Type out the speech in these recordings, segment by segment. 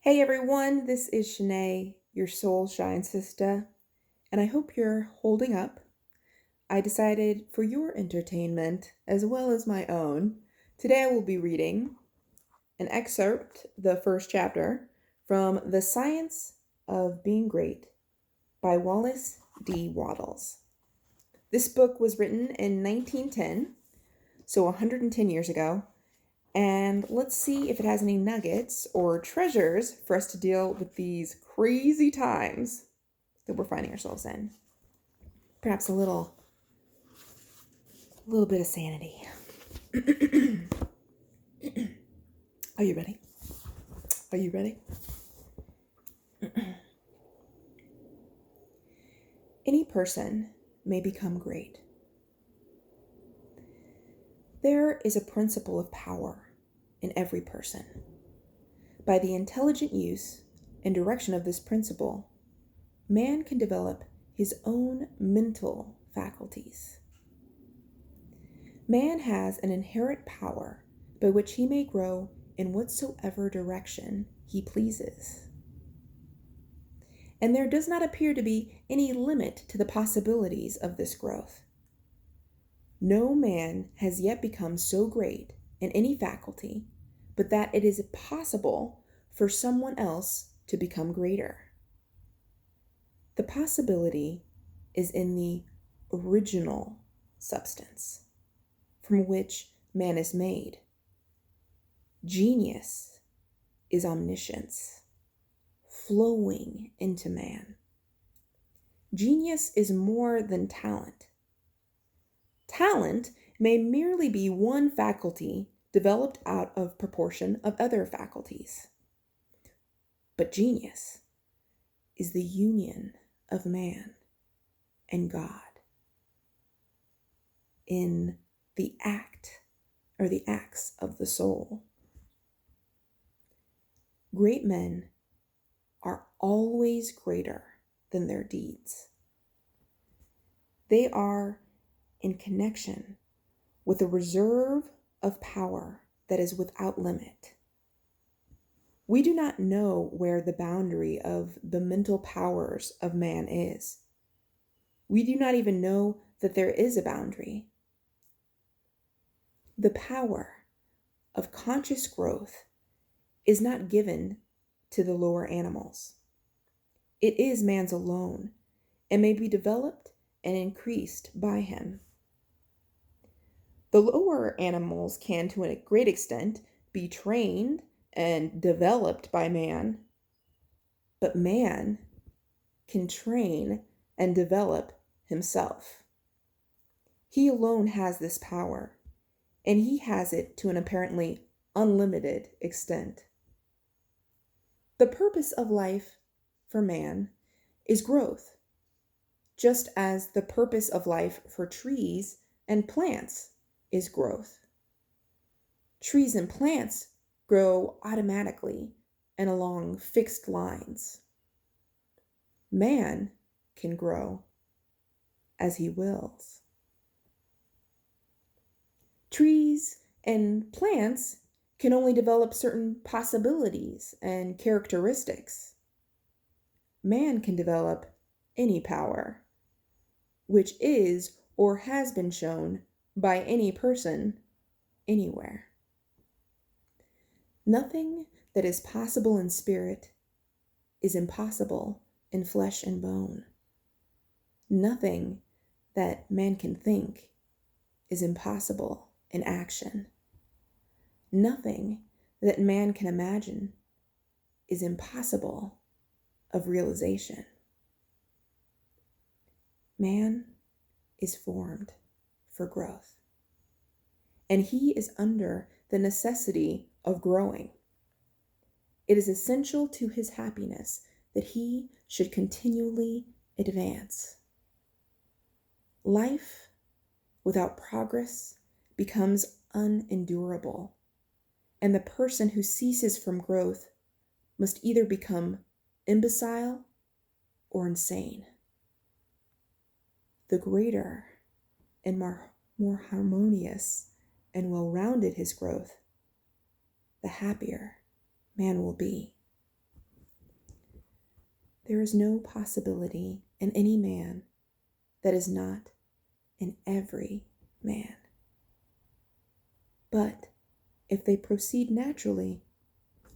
Hey everyone, this is Shanae, your Soul Shine Sista, and I hope you're holding up. I decided for your entertainment, as well as my own, today I will be reading an excerpt, the first chapter, from The Science of Being Great by Wallace D. Wattles. This book was written in 1910, so 110 years ago, and let's see if it has any nuggets or treasures for us to deal with these crazy times that we're finding ourselves in. Perhaps a little bit of sanity. Are you ready? Are you ready? Any person may become great. There is a principle of power in every person. By the intelligent use and direction of this principle, man can develop his own mental faculties. Man has an inherent power by which he may grow in whatsoever direction he pleases. And there does not appear to be any limit to the possibilities of this growth. No man has yet become so great in any faculty, but that it is possible for someone else to become greater. The possibility is in the original substance from which man is made. Genius is omniscience flowing into man. Genius is more than talent. Talent may merely be one faculty developed out of proportion of other faculties. But genius is the union of man and God in the act or the acts of the soul. Great men are always greater than their deeds. They are in connection with a reserve of power that is without limit. We do not know where the boundary of the mental powers of man is. We do not even know that there is a boundary. The power of conscious growth is not given to the lower animals. It is man's alone and may be developed and increased by him. The lower animals can, to a great extent, be trained and developed by man, but man can train and develop himself. He alone has this power, and he has it to an apparently unlimited extent. The purpose of life for man is growth, just as the purpose of life for trees and plants is growth. Trees and plants grow automatically and along fixed lines. Man can grow as he wills. Trees and plants can only develop certain possibilities and characteristics. Man can develop any power, which is or has been shown by any person anywhere. Nothing that is possible in spirit is impossible in flesh and bone. Nothing that man can think is impossible in action. Nothing that man can imagine is impossible of realization. Man is formed for growth, and he is under the necessity of growing. It is essential to his happiness that he should continually advance. Life without progress becomes unendurable, and the person who ceases from growth must either become imbecile or insane. The greater and more harmonious and well-rounded his growth, the happier man will be. There is no possibility in any man that is not in every man. But if they proceed naturally,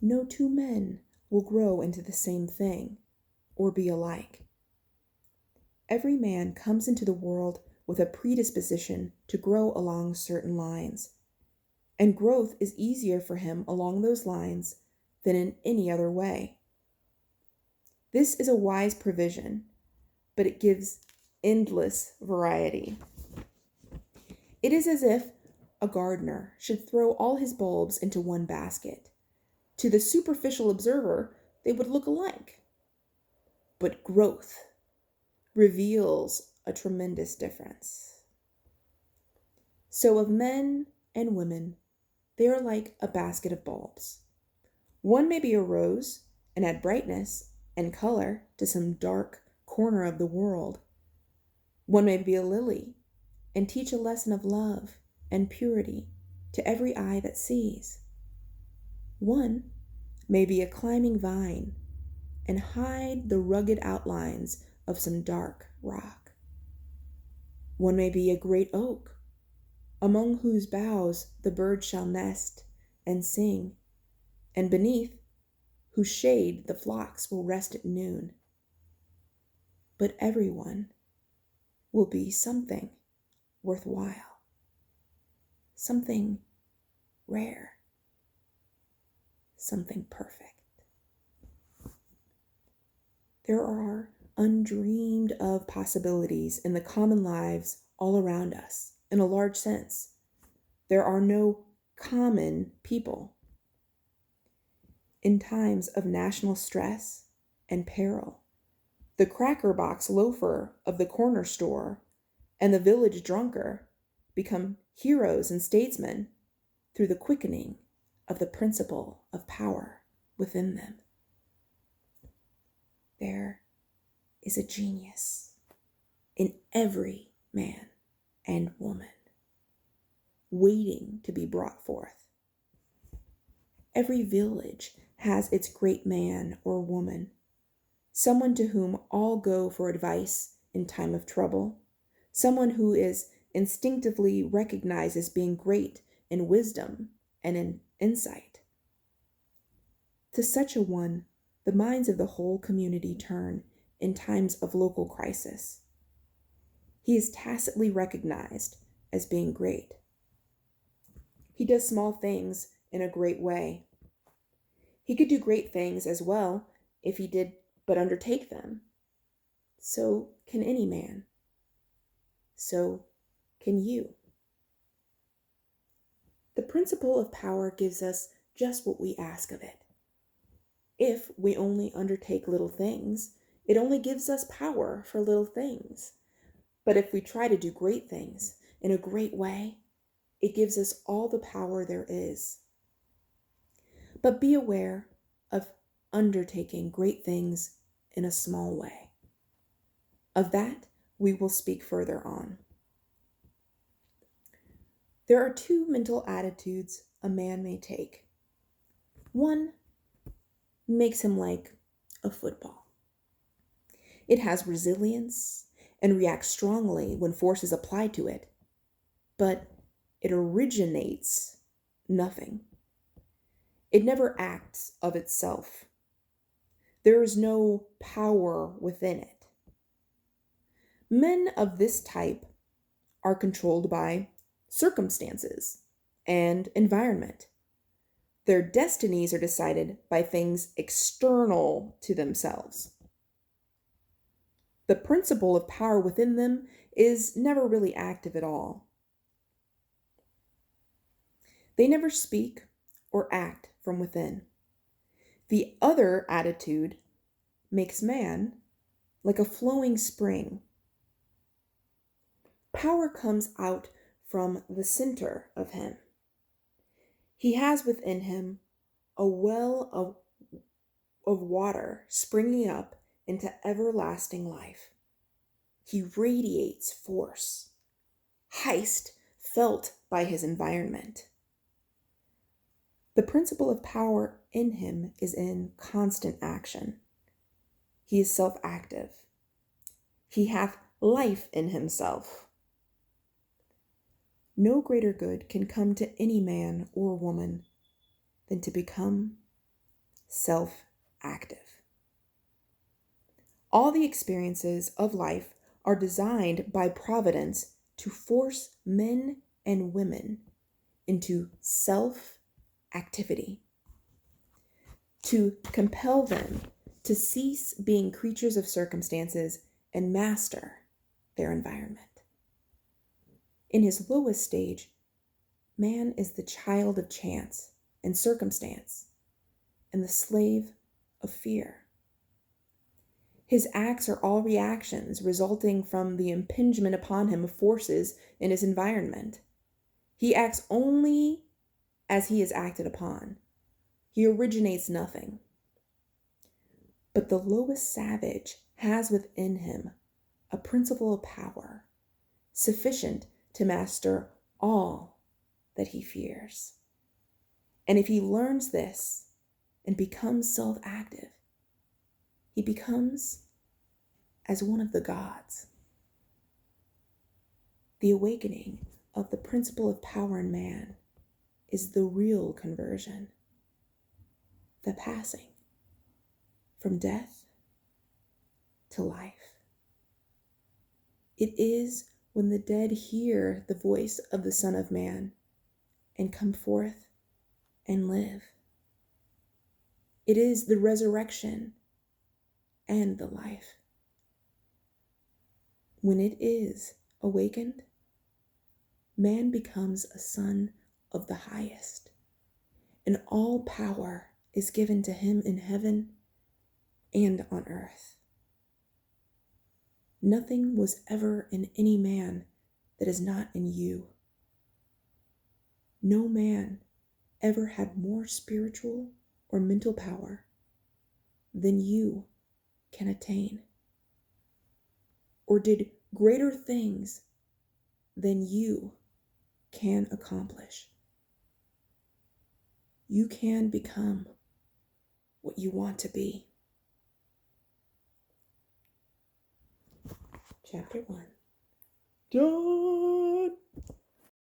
no two men will grow into the same thing or be alike. Every man comes into the world with a predisposition to grow along certain lines, and growth is easier for him along those lines than in any other way. This is a wise provision, but it gives endless variety. It is as if a gardener should throw all his bulbs into one basket. To the superficial observer, they would look alike. But growth reveals a tremendous difference. So of men and women, they are like a basket of bulbs. One may be a rose and add brightness and color to some dark corner of the world. One may be a lily and teach a lesson of love and purity to every eye that sees. One may be a climbing vine and hide the rugged outlines of some dark rock. One may be a great oak, among whose boughs the birds shall nest and sing, and beneath whose shade the flocks will rest at noon. But everyone will be something worthwhile, something rare, something perfect. There are undreamed of possibilities in the common lives all around us, in a large sense. There are no common people. In times of national stress and peril, the cracker box loafer of the corner store and the village drunker become heroes and statesmen through the quickening of the principle of power within them. There is a genius in every man and woman waiting to be brought forth. Every village has its great man or woman, someone to whom all go for advice in time of trouble, someone who is instinctively recognized as being great in wisdom and in insight. To such a one, the minds of the whole community turn in times of local crisis. He is tacitly recognized as being great. He does small things in a great way. He could do great things as well if he did but undertake them. So can any man. So can you. The principle of power gives us just what we ask of it. If we only undertake little things, it only gives us power for little things. But if we try to do great things in a great way, it gives us all the power there is. But be aware of undertaking great things in a small way. Of that, we will speak further on. There are two mental attitudes a man may take. One makes him like a football. It has resilience and reacts strongly when force is applied to it, but it originates nothing. It never acts of itself. There is no power within it. Men of this type are controlled by circumstances and environment. Their destinies are decided by things external to themselves. The principle of power within them is never really active at all. They never speak or act from within. The other attitude makes man like a flowing spring. Power comes out from the center of him. He has within him a well of water springing up into everlasting life. He radiates force, heist felt by his environment. The principle of power in him is in constant action. He is self-active. He hath life in himself. No greater good can come to any man or woman than to become self-active. All the experiences of life are designed by providence to force men and women into self-activity, to compel them to cease being creatures of circumstances and master their environment. In his lowest stage, man is the child of chance and circumstance and the slave of fear. His acts are all reactions resulting from the impingement upon him of forces in his environment. He acts only as he is acted upon. He originates nothing. But the lowest savage has within him a principle of power sufficient to master all that he fears. And if he learns this and becomes self-active, he becomes as one of the gods. The awakening of the principle of power in man is the real conversion, the passing from death to life. It is when the dead hear the voice of the Son of Man and come forth and live. It is the resurrection and the life. When it is awakened, man becomes a son of the highest, and all power is given to him in heaven and on earth. Nothing was ever in any man that is not in you. No man ever had more spiritual or mental power than you can attain, or did greater things than you can accomplish. You can become what you want to be. Chapter 1. Done.